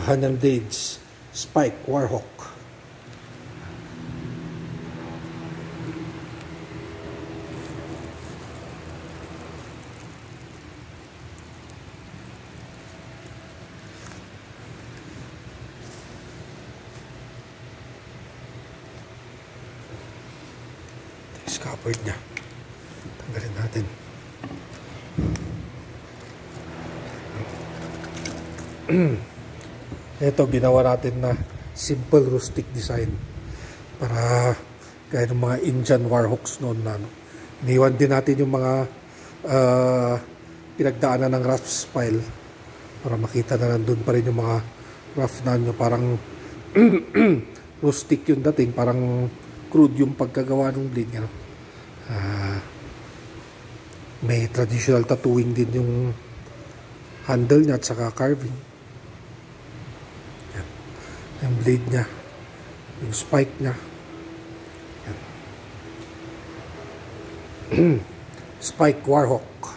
Hanyang blades, Spike Warhawk. Scuppered niya. Tanggalin natin. Ito, ginawa natin na simple rustic design para gaya ng mga Indian Warhawks noon na iniwan din natin yung mga pinagdaanan ng rough spile para makita na nandun pa rin yung mga rough na parang rustic yung dating, parang crude yung pagkagawa ng blade. May traditional tattooing din yung handle niya at saka carving. Yan. Yung blade niya, yung spike niya. Yan. Spike Warhawk.